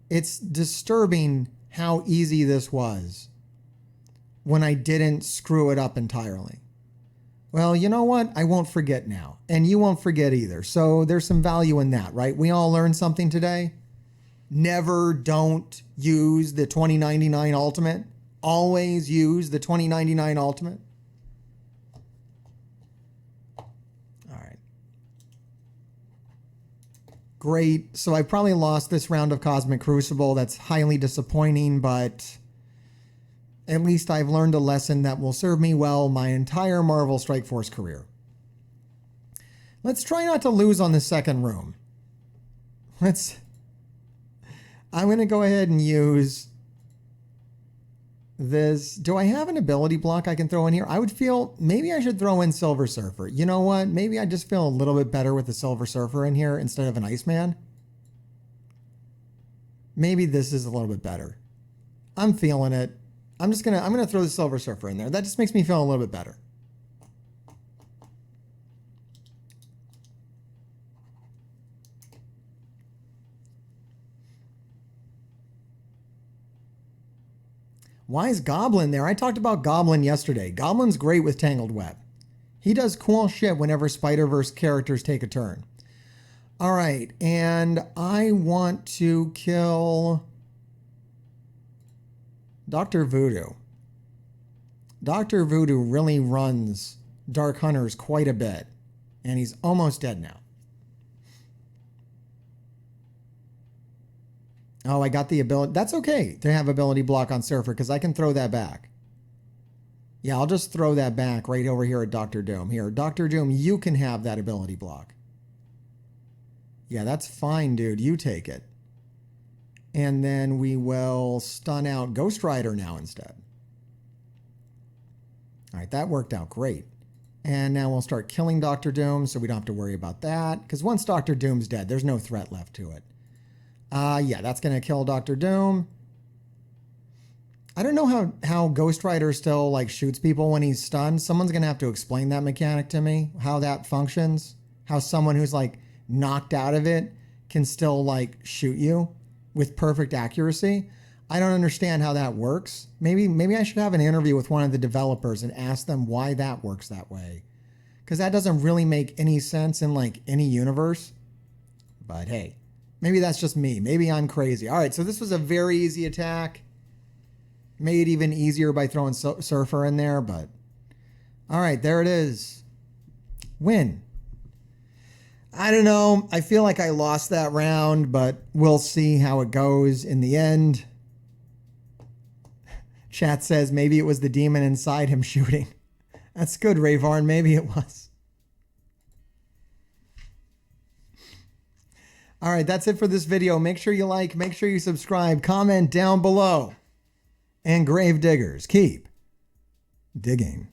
It's disturbing how easy this was when I didn't screw it up entirely. Well, you know what? I won't forget now. And you won't forget either. So there's some value in that, right? We all learned something today. Never don't use the 2099 ultimate. Always use the 2099 ultimate. Great. So I probably lost this round of Cosmic Crucible. That's highly disappointing, but at least I've learned a lesson that will serve me well my entire Marvel Strike Force career. Let's try not to lose on the second room. I'm going to go ahead and use this. Do I have an ability block I can throw in here? I would feel maybe I should throw in Silver Surfer. You know what? Maybe I just feel a little bit better with the Silver Surfer in here instead of an Iceman. Maybe this is a little bit better. I'm feeling it. I'm gonna throw the Silver Surfer in there. That just makes me feel a little bit better. Why is Goblin there? I talked about Goblin yesterday. Goblin's great with Tangled Web. He does cool shit whenever Spider-Verse characters take a turn. All right, and I want to kill Dr. Voodoo. Dr. Voodoo really runs Dark Hunters quite a bit, and he's almost dead now. Oh, I got the ability. That's okay to have ability block on Surfer because I can throw that back. Yeah, I'll just throw that back right over here at Dr. Doom. Here, Dr. Doom, you can have that ability block. Yeah, that's fine, dude. You take it. And then we will stun out Ghost Rider now instead. All right, that worked out great. And now we'll start killing Dr. Doom so we don't have to worry about that. Because once Dr. Doom's dead, there's no threat left to it. Yeah, that's going to kill Dr. Doom. I don't know how Ghost Rider still like shoots people when he's stunned. Someone's going to have to explain that mechanic to me, how that functions. How someone who's like knocked out of it can still like shoot you with perfect accuracy. I don't understand how that works. Maybe I should have an interview with one of the developers and ask them why that works that way. Because that doesn't really make any sense in like any universe. But hey. Maybe that's just me. Maybe I'm crazy. All right, so this was a very easy attack. Made it even easier by throwing Surfer in there, but... All right, there it is. Win. I don't know. I feel like I lost that round, but we'll see how it goes in the end. Chat says maybe it was the demon inside him shooting. That's good, Rayvarn. Maybe it was. All right, that's it for this video. Make sure you like, make sure you subscribe, comment down below. And Gravediggers, keep digging.